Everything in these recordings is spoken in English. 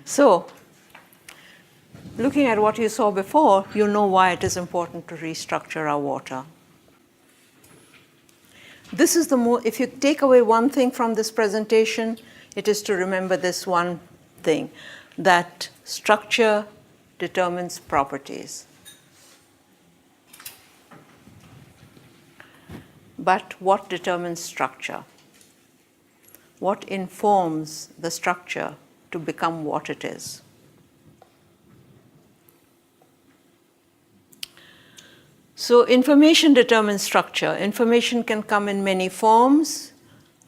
So, looking at what you saw before, you know why it is important to restructure our water. This is if you take away one thing from this presentation, it is to remember this one thing, that structure determines properties. But what determines structure? What informs the structure to become what it is? So information determines structure. Information can come in many forms: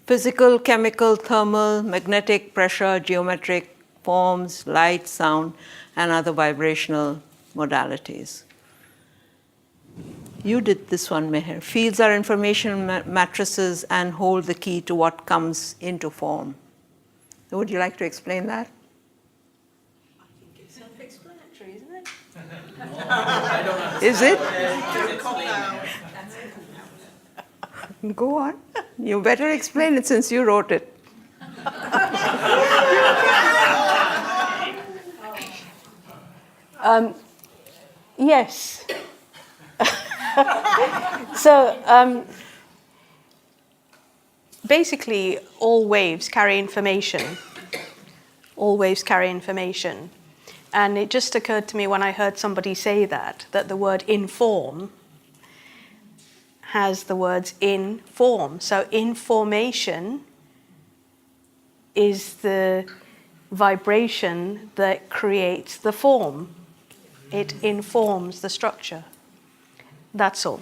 physical, chemical, thermal, magnetic, pressure, geometric forms, light, sound, and other vibrational modalities. You did this one, Meher. Fields are information matrices and hold the key to what comes into form. Would you like to explain that? I think it's self-explanatory, isn't it? I don't understand. Is it? That's Go on. You better explain it since you wrote it. Yes. So basically, all waves carry information. All waves carry information. And it just occurred to me when I heard somebody say that the word inform has the words in form. So information is the vibration that creates the form. It informs the structure. That's all.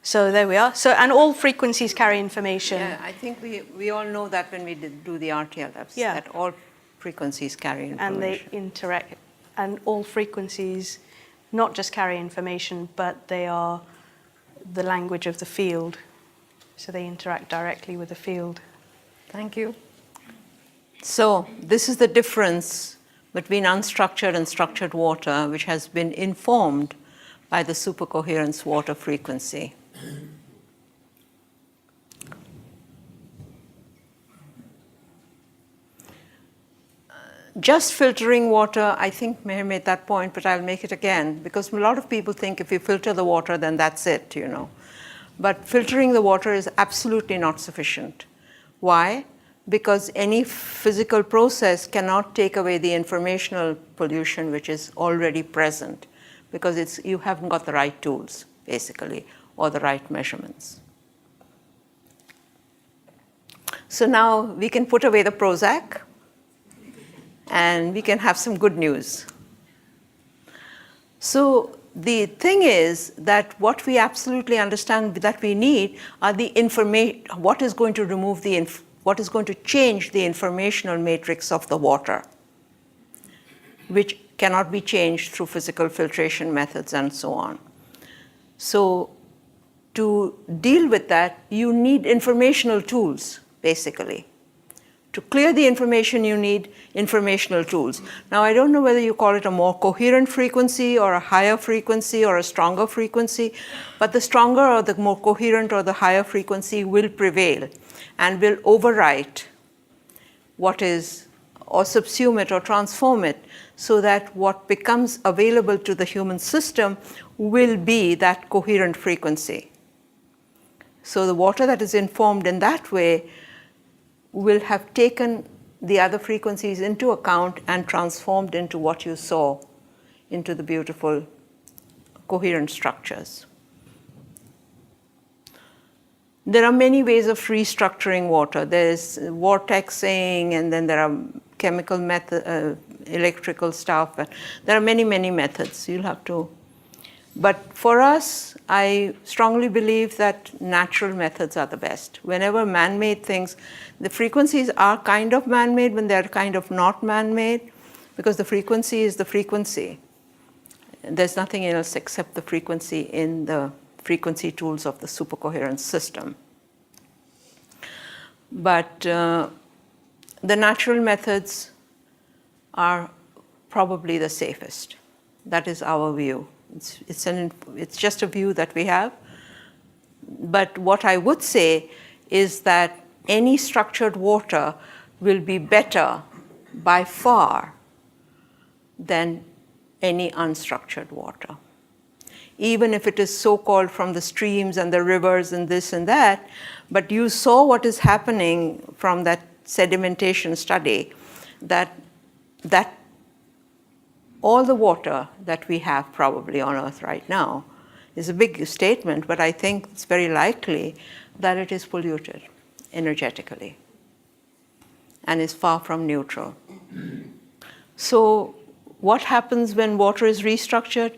So there we are. So, and all frequencies carry information. Yeah, I think we all know that when we do the RTLFs, Yeah. that all frequencies carry information. And they interact. And all frequencies not just carry information, but they are the language of the field. So they interact directly with the field. Thank you. So this is the difference between unstructured and structured water, which has been informed by the supercoherence water frequency. Just filtering water, I think Meher made that point, but I'll make it again, because a lot of people think if you filter the water, then that's it, you know. But filtering the water is absolutely not sufficient. Why? Because any physical process cannot take away the informational pollution which is already present, because you haven't got the right tools, basically, or the right measurements. So now we can put away the Prozac, and we can have some good news. So the thing is that what we absolutely understand that we need are the what is going to remove what is going to change the informational matrix of the water, which cannot be changed through physical filtration methods and so on. So to deal with that, you need informational tools, basically. To clear the information, you need informational tools. Now, I don't know whether you call it a more coherent frequency or a higher frequency or a stronger frequency, but the stronger or the more coherent or the higher frequency will prevail and will overwrite what is, or subsume it or transform it, so that what becomes available to the human system will be that coherent frequency. So the water that is informed in that way will have taken the other frequencies into account and transformed into what you saw, into the beautiful coherent structures. There are many ways of restructuring water. There's vortexing, and then there are chemical method, electrical stuff. There are many, many methods. You'll have to. But for us, I strongly believe that natural methods are the best. Whenever man-made things, the frequencies are kind of man-made when they're kind of not man-made, because the frequency is the frequency. There's nothing else except the frequency in the frequency tools of the supercoherence system. But the natural methods are probably the safest. That is our view. It's just a view that we have. But what I would say is that any structured water will be better by far than any unstructured water. Even if it is so-called from the streams and the rivers and this and that, but you saw what is happening from that sedimentation study, that all the water that we have probably on Earth right now is a big statement, but I think it's very likely that it is polluted energetically and is far from neutral. So what happens when water is restructured?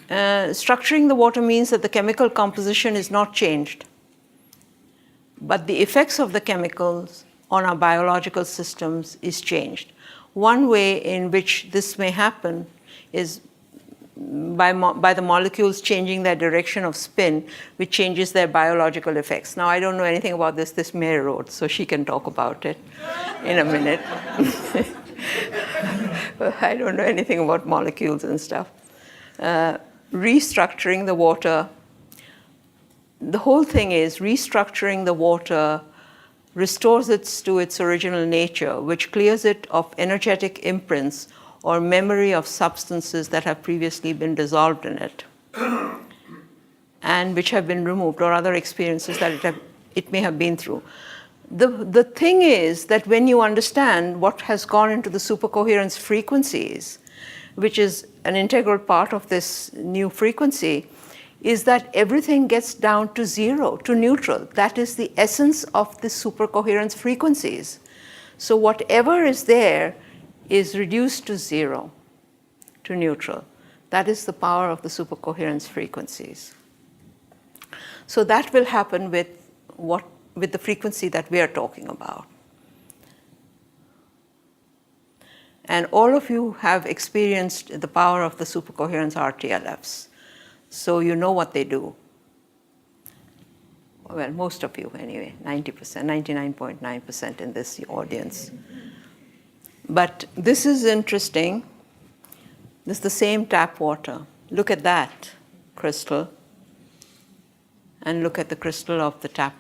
Structuring the water means that the chemical composition is not changed, but the effects of the chemicals on our biological systems is changed. One way in which this may happen is by the molecules changing their direction of spin, which changes their biological effects. Now, I don't know anything about this. This May wrote, so she can talk about it in a minute. I don't know anything about molecules and stuff. Restructuring the water, the whole thing is restructuring the water restores it to its original nature, which clears it of energetic imprints or memory of substances that have previously been dissolved in it and which have been removed, or other experiences that it may have been through. The thing is that when you understand what has gone into the supercoherence frequencies, which is an integral part of this new frequency, is that everything gets down to zero, to neutral. That is the essence of the supercoherence frequencies. So whatever is there is reduced to zero, to neutral. That is the power of the supercoherence frequencies. So that will happen with the frequency that we are talking about. And all of you have experienced the power of the supercoherence SRTLFs. So you know what they do. Well, most of you anyway, 90%, 99.9% in this audience. But this is interesting. This is the same tap water. Look at that crystal. And look at the crystal of the tap,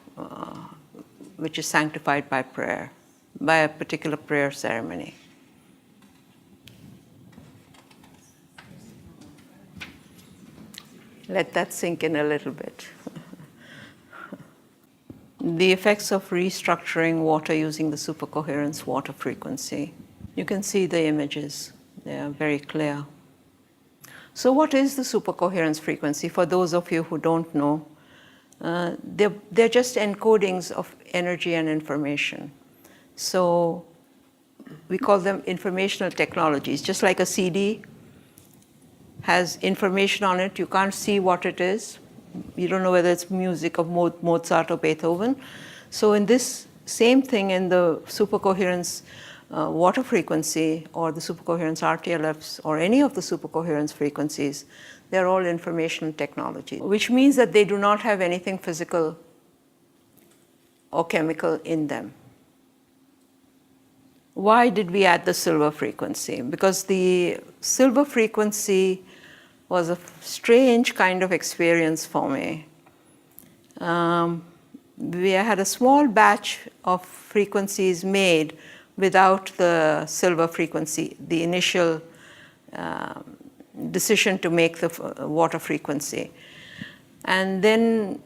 which is sanctified by prayer, by a particular prayer ceremony. Let that sink in a little bit. The effects of restructuring water using the supercoherence water frequency. You can see the images. They are very clear. So what is the supercoherence frequency? For those of you who don't know, they're just encodings of energy and information. So we call them informational technologies. Just like a CD has information on it, you can't see what it is. You don't know whether it's music of Mozart or Beethoven. So in this same thing in the supercoherence water frequency or the supercoherence SRTLFs or any of the supercoherence frequencies, they're all information technology, which means that they do not have anything physical or chemical in them. Why did we add the silver frequency? Because the silver frequency was a strange kind of experience for me. We had a small batch of frequencies made without the silver frequency, the initial decision to make the water frequency. And then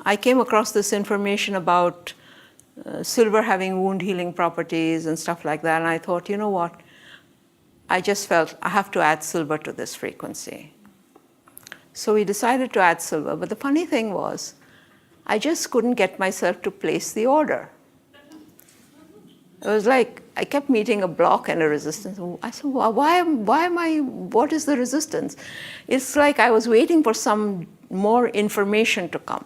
I came across this information about silver having wound healing properties and stuff like that, and I thought, you know what? I just felt I have to add silver to this frequency. So we decided to add silver, but the funny thing was, I just couldn't get myself to place the order. It was like I kept meeting a block and a resistance. I said, well, what is the resistance? It's like I was waiting for some more information to come.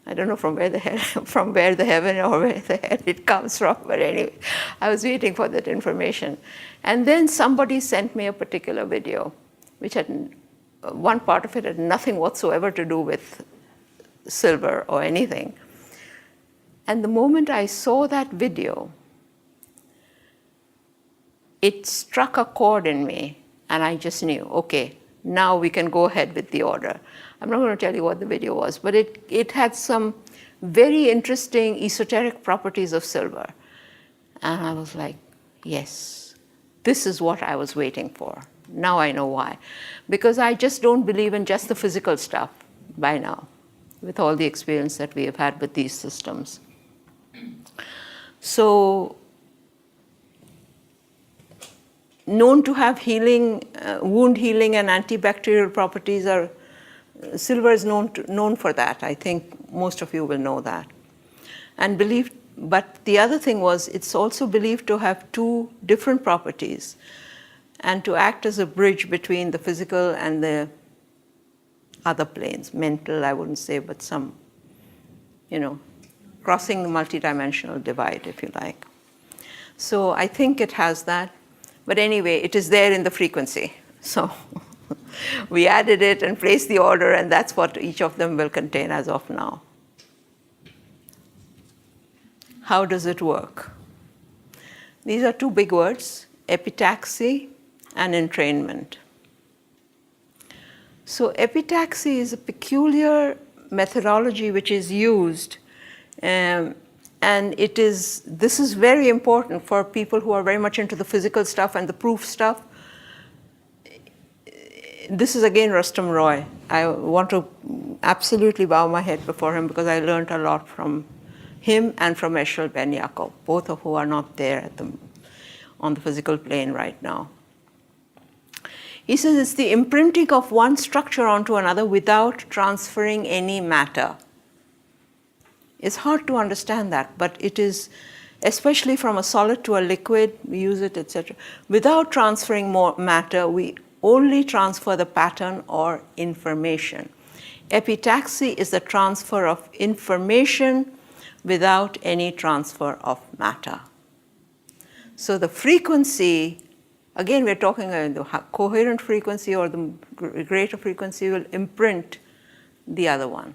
I don't know from where the heaven or where the head it comes from, but anyway, I was waiting for that information. And then somebody sent me a particular video, which had, one part of it had nothing whatsoever to do with silver or anything. And the moment I saw that video, it struck a chord in me, and I just knew, okay, now we can go ahead with the order. I'm not going to tell you what the video was, but it had some very interesting esoteric properties of silver. And I was like, yes, this is what I was waiting for. Now I know why. Because I just don't believe in just the physical stuff by now, with all the experience that we have had with these systems. So, known to have healing, wound healing and antibacterial properties are, silver is known for that. I think most of you will know that. And but the other thing was, it's also believed to have two different properties and to act as a bridge between the physical and the other planes, mental, I wouldn't say, but some, crossing the multidimensional divide, if you like. So I think it has that. But anyway, it is there in the frequency. So we added it and placed the order, and that's what each of them will contain as of now. How does it work? These are two big words, epitaxy and entrainment. So epitaxy is a peculiar methodology which is used, and this is very important for people who are very much into the physical stuff and the proof stuff. This is again Rustam Roy. I want to absolutely bow my head before him because I learned a lot from him and from Eshel Ben Yaakov, both of who are not there on the physical plane right now. He says it's the imprinting of one structure onto another without transferring any matter. It's hard to understand that, but it is, especially from a solid to a liquid, we use it, etc. Without transferring more matter, we only transfer the pattern or information. Epitaxy is the transfer of information without any transfer of matter. So the frequency, again, we're talking the coherent frequency or the greater frequency will imprint the other one.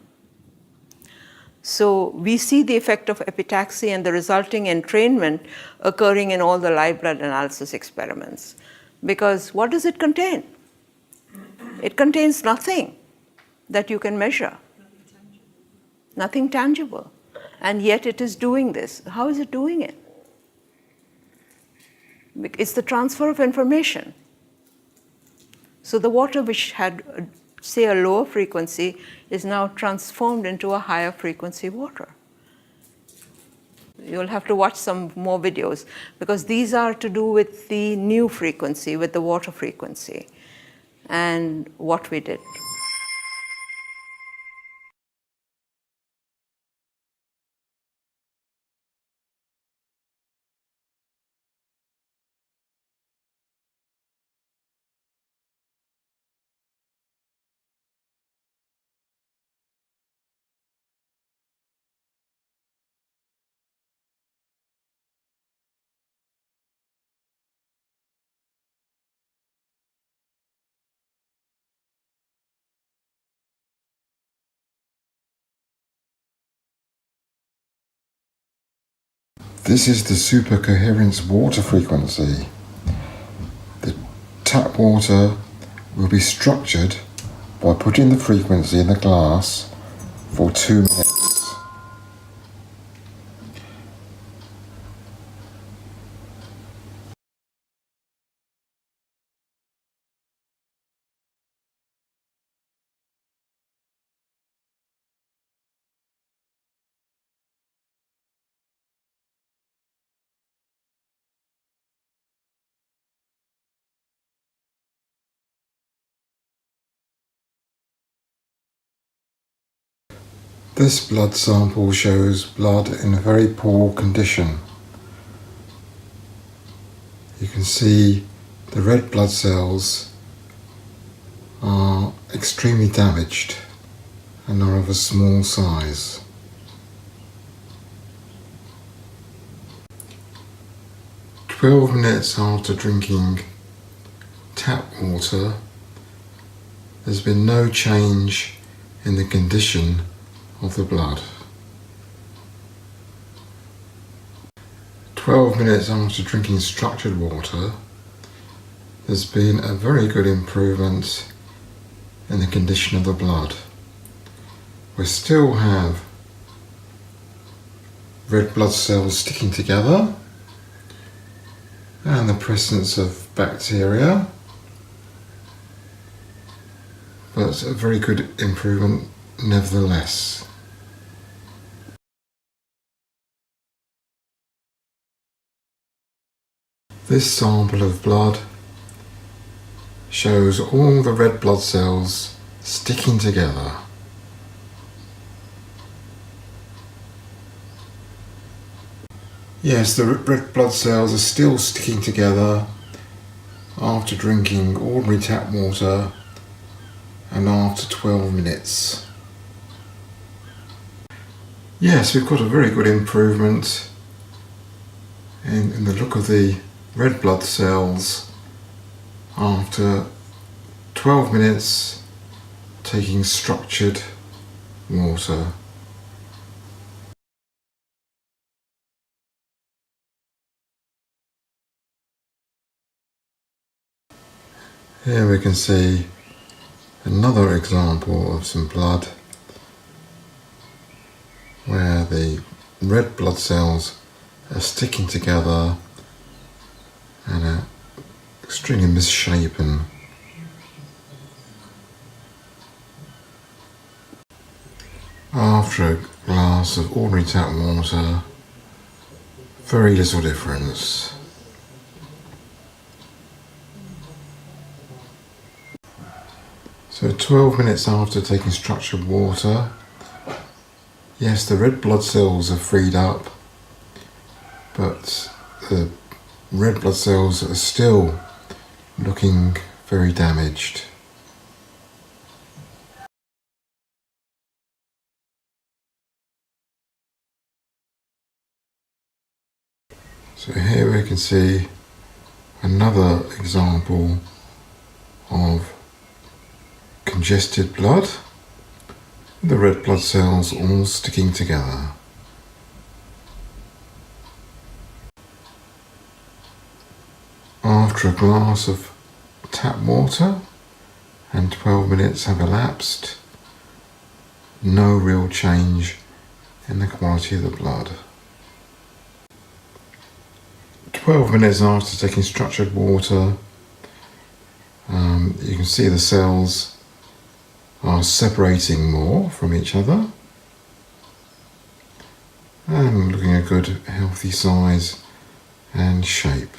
So we see the effect of epitaxy and the resulting entrainment occurring in all the live blood analysis experiments. Because what does it contain? It contains nothing that you can measure. Nothing tangible. And yet it is doing this. How is it doing it? It's the transfer of information. So the water which had, say, a lower frequency is now transformed into a higher frequency water. You'll have to watch some more videos because these are to do with the new frequency, with the water frequency, and what we did. This is the Supercoherence Water Frequency. The tap water will be structured by putting the frequency in the glass for 2 minutes. This blood sample shows blood in a very poor condition. You can see the red blood cells are extremely damaged and are of a small size. "12 minutes after drinking tap water, there's been no change in the condition of the blood. 12 minutes after drinking structured water, there's been a very good improvement in the condition of the blood. We still have red blood cells sticking together and the presence of bacteria, but a very good improvement nevertheless. This sample of blood shows all the red blood cells sticking together. Yes, the red blood cells are still sticking together after drinking ordinary tap water and after 12 minutes. Yes, we've got a very good improvement in the look of the red blood cells after 12 minutes taking structured water. Here we can see another example of some blood where the red blood cells are sticking together and are extremely misshapen. After a glass of ordinary tap water, very little difference. So 12 minutes after taking structured water, yes, the red blood cells are freed up, but the red blood cells are still looking very damaged. So here we can see another example of congested blood, the red blood cells all sticking together. After a glass of tap water and 12 minutes have elapsed, no real change in the quality of the blood. 12 minutes after taking structured water, you can see the cells are separating more from each other and looking a good healthy size and shape.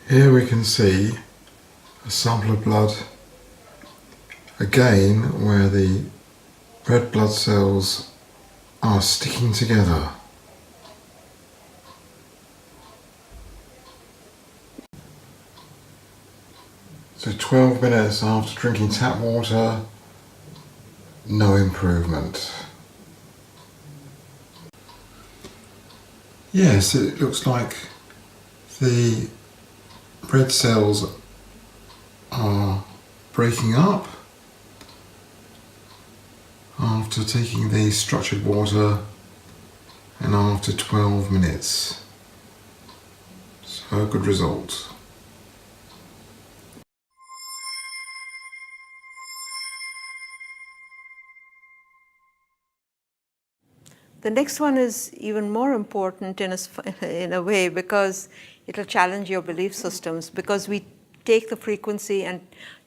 Here we can see a sample of blood again where the red blood cells are sticking together. So 12 minutes after drinking tap water, no improvement. Yes, it looks like the red cells are breaking up after taking the structured water and after 12 minutes. So a good result. The next one is even more important in a way because it'll challenge your belief systems, because we take the frequency and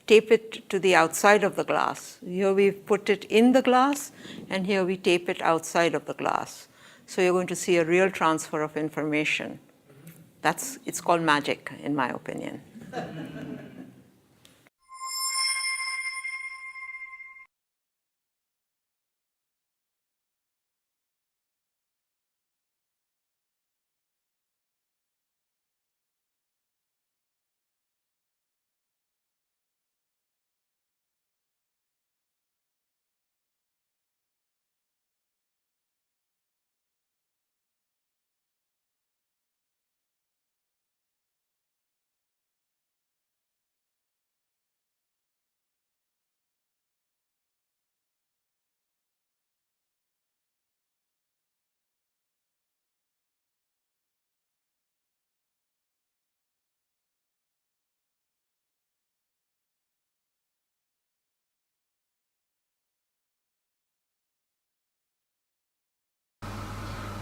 tape it to the outside of the glass. Here we put it in the glass, and here we tape it outside of the glass. So you're going to see a real transfer of information. It's called magic, in my opinion.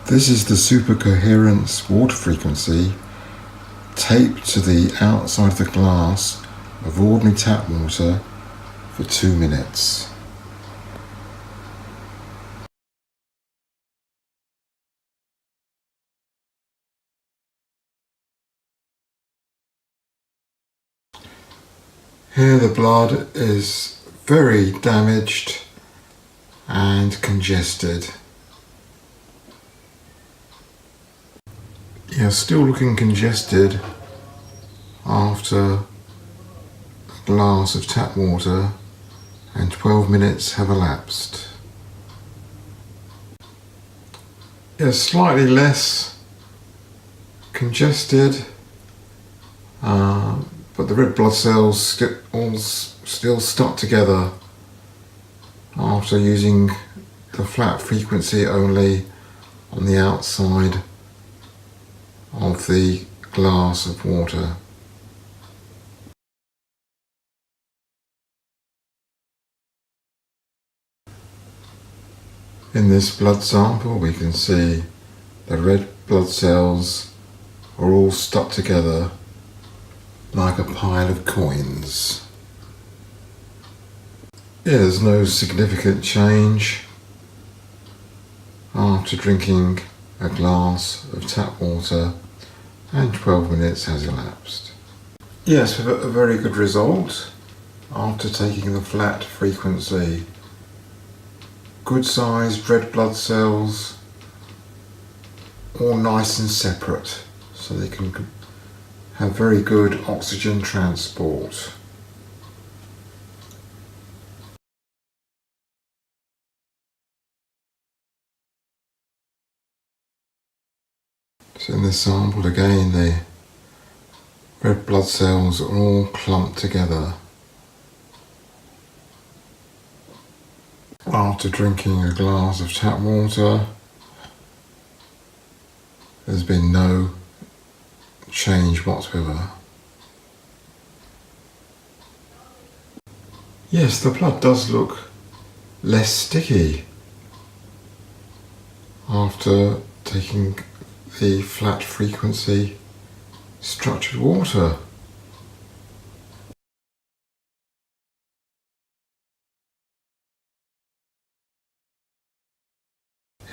This is the Supercoherence Water Frequency taped to the outside of the glass of ordinary tap water for 2 minutes. Here the blood is very damaged and congested. Yeah, still looking congested after a glass of tap water and 12 minutes have elapsed. Yeah, slightly less congested, but the red blood cells still stuck together after using the flat frequency only on the outside of the glass of water. In this blood sample we can see the red blood cells are all stuck together like a pile of coins. Yeah, there's no significant change after drinking a glass of tap water and 12 minutes has elapsed. Yes, a very good result after taking the flat frequency. Good sized red blood cells, all nice and separate, so they can have very good oxygen transport. So in this sample again, the red blood cells are all clumped together after drinking a glass of tap water. There's been no change whatsoever. Yes, the blood does look less sticky after taking the flat frequency structured water.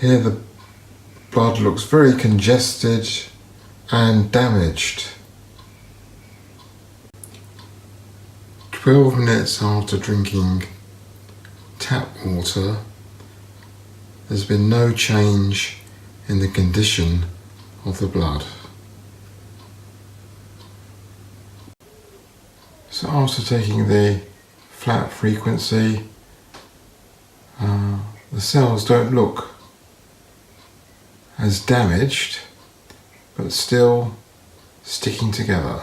Here the blood looks very congested and damaged. 12 minutes after drinking tap water, there's been no change in the condition of the blood. So after taking the flat frequency, the cells don't look as damaged, but still sticking together.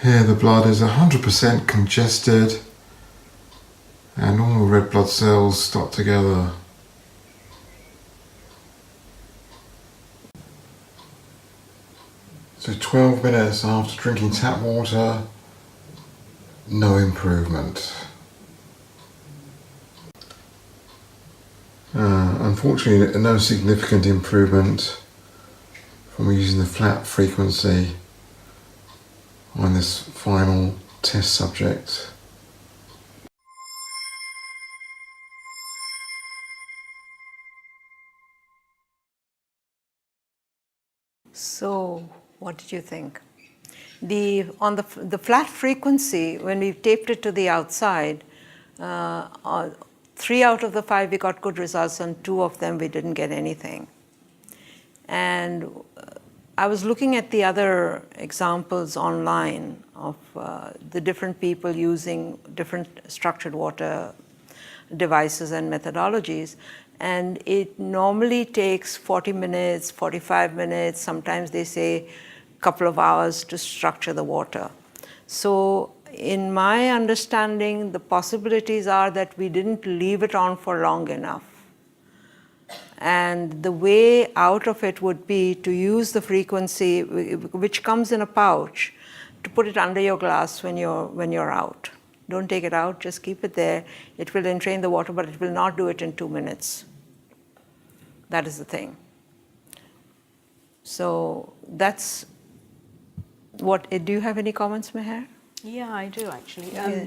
Here the blood is 100% congested and all the red blood cells stuck together. So 12 minutes after drinking tap water, no improvement. Unfortunately, no significant improvement from using the flat frequency on this final test subject. So, what did you think? On the flat frequency, when we taped it to the outside, 3 out of the 5 we got good results, and 2 of them we didn't get anything. And I was looking at the other examples online of the different people using different structured water devices and methodologies, and it normally takes 40 minutes, 45 minutes, sometimes they say a couple of hours to structure the water. So in my understanding, the possibilities are that we didn't leave it on for long enough. And the way out of it would be to use the frequency, which comes in a pouch, to put it under your glass when you're out. Don't take it out, just keep it there. It will entrain the water, but it will not do it in 2 minutes. That is the thing. So that's what, do you have any comments, Meher? Yeah, I do actually. Yeah.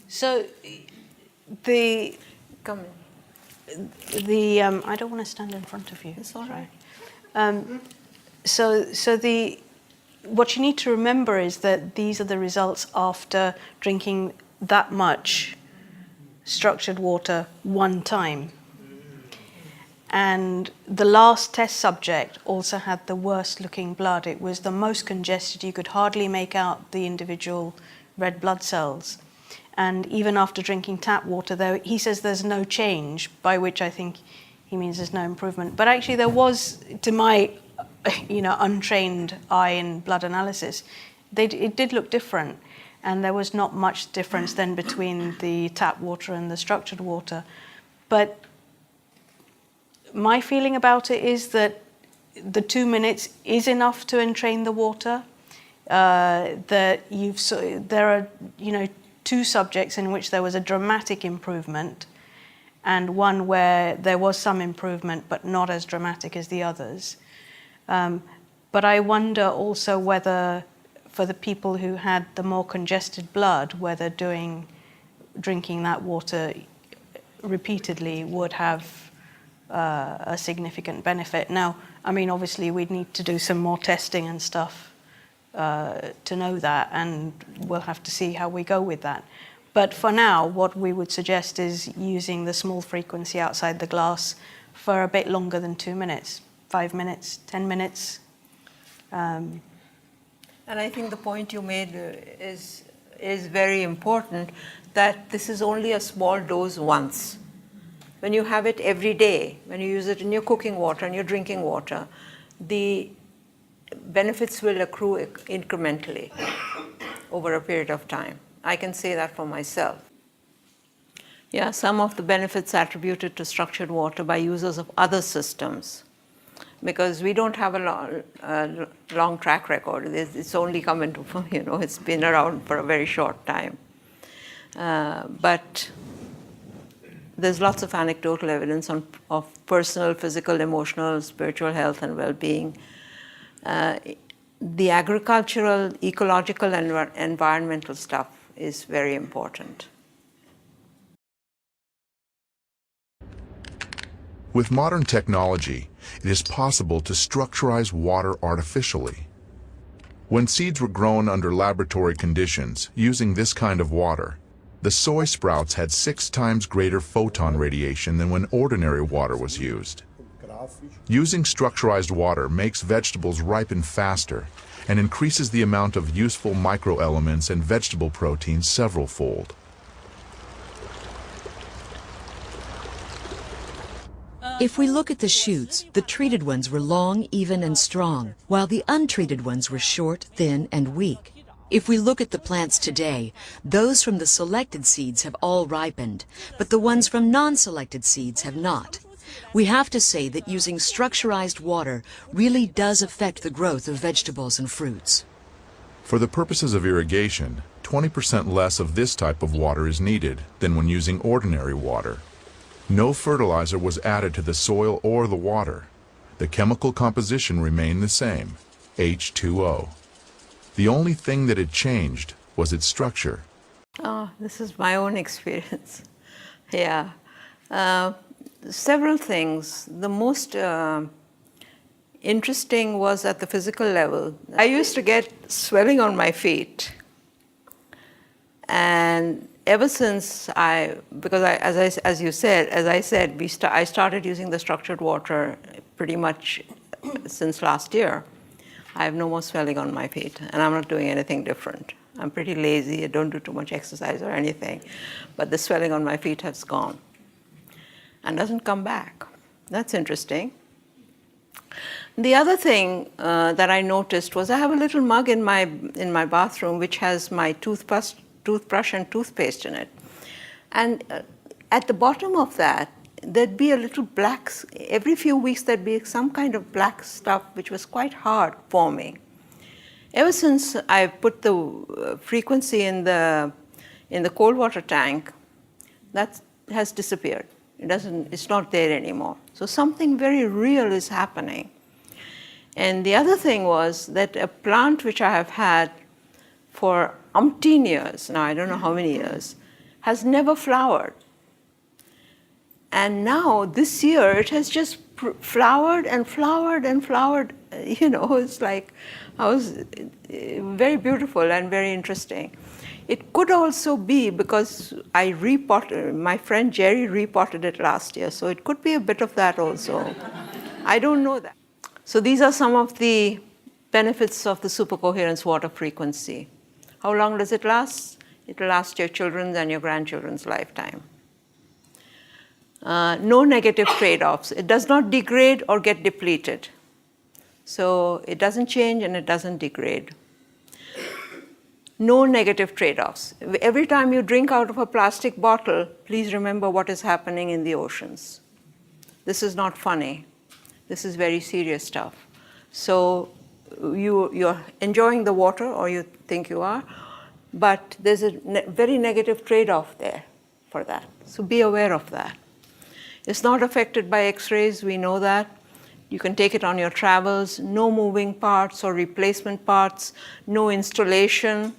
So the Come in. I don't want to stand in front of you. It's all right. What you need to remember is that these are the results after drinking that much structured water one time. And the last test subject also had the worst looking blood. It was the most congested. You could hardly make out the individual red blood cells. And even after drinking tap water, though, he says there's no change, by which I think he means there's no improvement. But actually there was, to my untrained eye in blood analysis, it did look different. And there was not much difference then between the tap water and the structured water. But my feeling about it is that the 2 minutes is enough to entrain the water. There are, 2 subjects in which there was a dramatic improvement, and one where there was some improvement, but not as dramatic as the others. But I wonder also whether, for the people who had the more congested blood, whether drinking that water repeately would have a significant benefit. Now, I mean, obviously we'd need to do some more testing and stuff to know that, and we'll have to see how we go with that. But for now, what we would suggest is using the small frequency outside the glass for a bit longer than 2 minutes, 5 minutes, 10 minutes. And I think the point you made is very important, that this is only a small dose once. When you have it every day, when you use it in your cooking water and your drinking water, the benefits will accrue incrementally over a period of time. I can say that for myself. Yeah, some of the benefits attributed to structured water by users of other systems, because we don't have a long track record. It's only come into, it's been around for a very short time. But there's lots of anecdotal evidence of personal, physical, emotional, spiritual health and well-being. The agricultural, ecological, and environmental stuff is very important. With modern technology, it is possible to structurize water artificially. When seeds were grown under laboratory conditions using this kind of water, the soy sprouts had 6 times greater photon radiation than when ordinary water was used. Using structurized water makes vegetables ripen faster and increases the amount of useful microelements and vegetable proteins several-fold. If we look at the shoots, the treated ones were long, even, and strong, while the untreated ones were short, thin, and weak. If we look at the plants today, those from the selected seeds have all ripened, but the ones from non-selected seeds have not. We have to say that using structurized water really does affect the growth of vegetables and fruits. For the purposes of irrigation, 20% less of this type of water is needed than when using ordinary water. No fertilizer was added to the soil or the water. The chemical composition remained the same, H2O. The only thing that had changed was its structure. Oh, this is my own experience. Yeah. Several things. The most interesting was at the physical level. I used to get swelling on my feet. And ever since I started using the structured water pretty much since last year. I have no more swelling on my feet, and I'm not doing anything different. I'm pretty lazy, I don't do too much exercise or anything, but the swelling on my feet has gone and doesn't come back. That's interesting. The other thing that I noticed was I have a little mug in my bathroom which has my toothbrush and toothpaste in it. And at the bottom of that, there'd be a little black, every few weeks there'd be some kind of black stuff which was quite hard forming. Ever since I put the frequency in the cold water tank, that has disappeared. It's not there anymore. So something very real is happening. And the other thing was that a plant which I have had for umpteen years, now I don't know how many years, has never flowered. And now this year it has just flowered and flowered and flowered. You know, it's like, very beautiful and very interesting. It could also be because I repotted, my friend Jerry repotted it last year, so it could be a bit of that also. I don't know that. So these are some of the benefits of the supercoherence water frequency. How long does it last? It will last your children's and your grandchildren's lifetime. No negative trade-offs. It does not degrade or get depleted. So it doesn't change and it doesn't degrade. No negative trade-offs. Every time you drink out of a plastic bottle, please remember what is happening in the oceans. This is not funny. This is very serious stuff. So you're enjoying the water, or you think you are, but there's a very negative trade-off there for that. So be aware of that. It's not affected by X-rays, we know that. You can take it on your travels, no moving parts or replacement parts, no installation.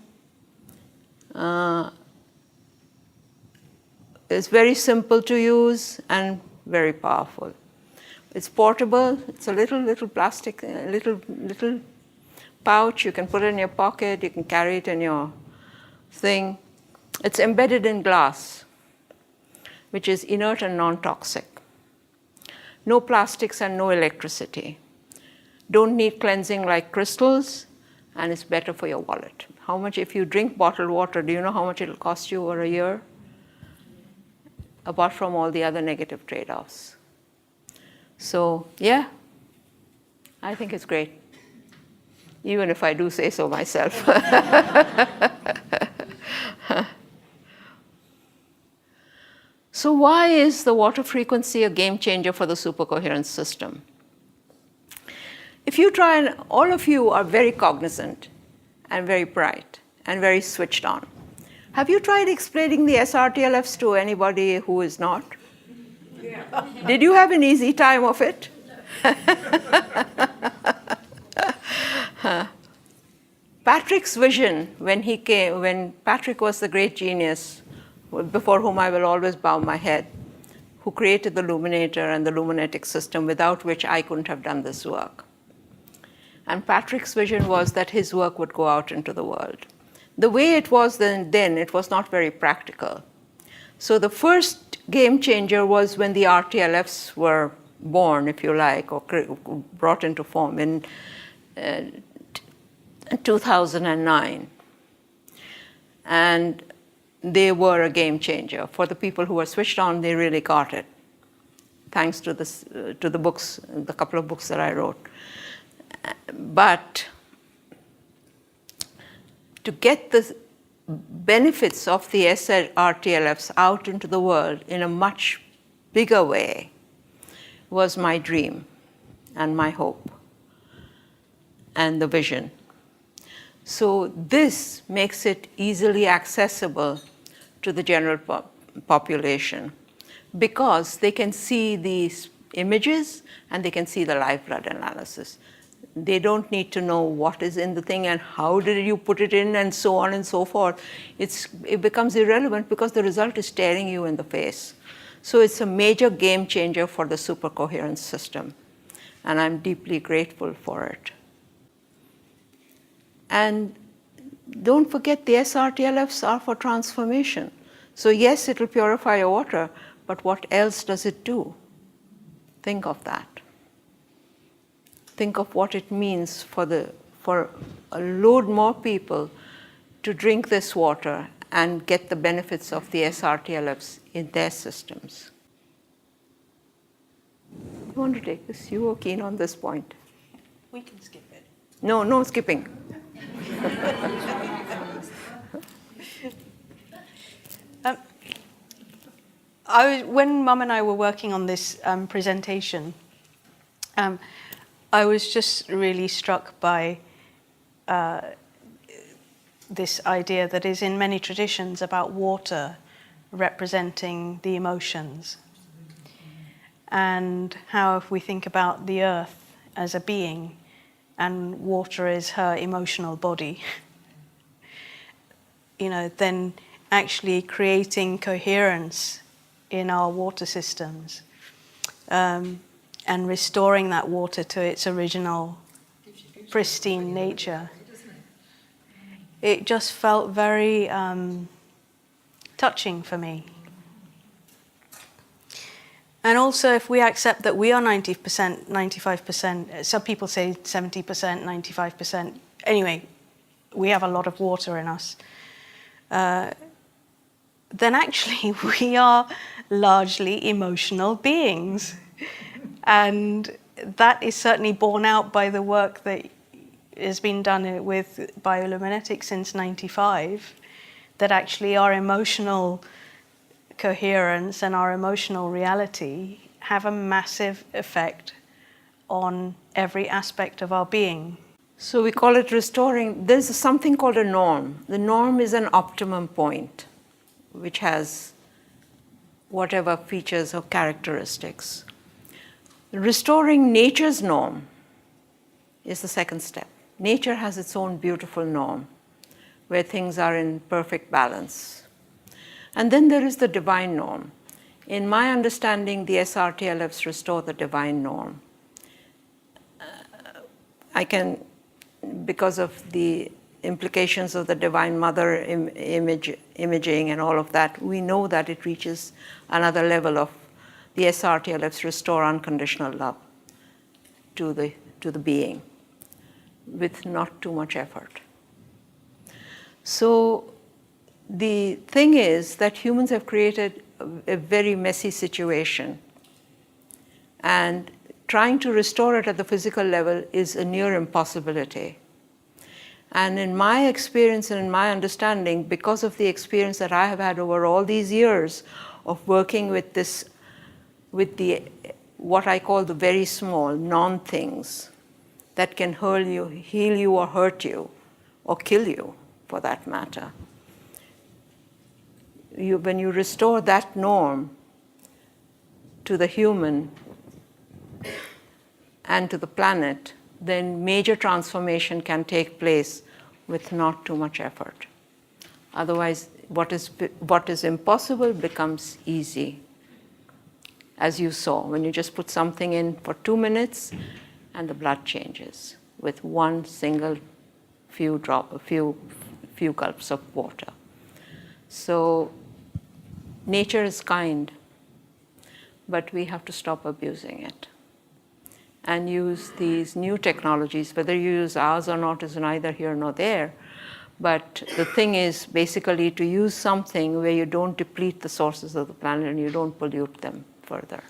It's very simple to use and very powerful. It's portable. It's a little plastic, little pouch. You can put it in your pocket. You can carry it in your thing. It's embedded in glass, which is inert and non-toxic. No plastics and no electricity. Don't need cleansing like crystals, and it's better for your wallet. How much, if you drink bottled water, do you know how much it'll cost you over a year? Apart from all the other negative trade-offs. So, yeah, I think it's great, even if I do say so myself. So why is the water frequency a game changer for the supercoherence system? If you try, and all of you are very cognizant and very bright and very switched on. Have you tried explaining the SRTLFs to anybody who is not? Yeah. Did you have an easy time of it? Patrick's vision, when Patrick was the great genius, before whom I will always bow my head, who created the luminator and the luminetic system, without which I couldn't have done this work. And Patrick's vision was that his work would go out into the world. The way it was then it was not very practical. So the first game changer was when the RTLFs were born, if you like, or brought into form in 2009. And they were a game changer. For the people who were switched on, they really got it, thanks to the books, the couple of books that I wrote. But to get the benefits of the SRTLFs out into the world in a much bigger way was my dream and my hope and the vision. So this makes it easily accessible to the general population because they can see these images and they can see the live blood analysis. They don't need to know what is in the thing and how did you put it in and so on and so forth. It becomes irrelevant because the result is staring you in the face. So it's a major game changer for the supercoherence system, and I'm deeply grateful for it. And don't forget the SRTLFs are for transformation. So yes, it will purify your water, but what else does it do? Think of that. Think of what it means for a load more people to drink this water and get the benefits of the SRTLFs in their systems. You want to take this? You were keen on this point. We can skip it. No, no skipping. When Mum and I were working on this presentation, I was just really struck by this idea that is in many traditions about water representing the emotions. And how if we think about the earth as a being and water is her emotional body, then actually creating coherence in our water systems and restoring that water to its original pristine nature. It just felt very touching for me. And also, if we accept that we are 90%, 95%, some people say 70%, 95%, anyway, we have a lot of water in us, then actually we are largely emotional beings. And that is certainly borne out by the work that has been done with bioluminetic since '95, that actually our emotional coherence and our emotional reality have a massive effect on every aspect of our being. So we call it restoring. There's something called a norm. The norm is an optimum point, which has whatever features or characteristics. Restoring nature's norm is the second step. Nature has its own beautiful norm, where things are in perfect balance. And then there is the divine norm. In my understanding, the SRTLFs restore the divine norm. I can, because of the implications of the Divine Mother imaging and all of that, we know that it reaches another level of the SRTLFs restore unconditional love to the being with not too much effort. So the thing is that humans have created a very messy situation, and trying to restore it at the physical level is a near impossibility. And in my experience and in my understanding, because of the experience that I have had over all these years of working with this, with the what I call the very small non-things that can heal you or hurt you or kill you for that matter. When you restore that norm to the human and to the planet, then major transformation can take place with not too much effort. Otherwise, what is impossible becomes easy. As you saw, when you just put something in for 2 minutes and the blood changes with one single few gulps of water. So nature is kind, but we have to stop abusing it and use these new technologies. Whether you use ours or not is neither here nor there. But the thing is basically to use something where you don't deplete the sources of the planet and you don't pollute them further.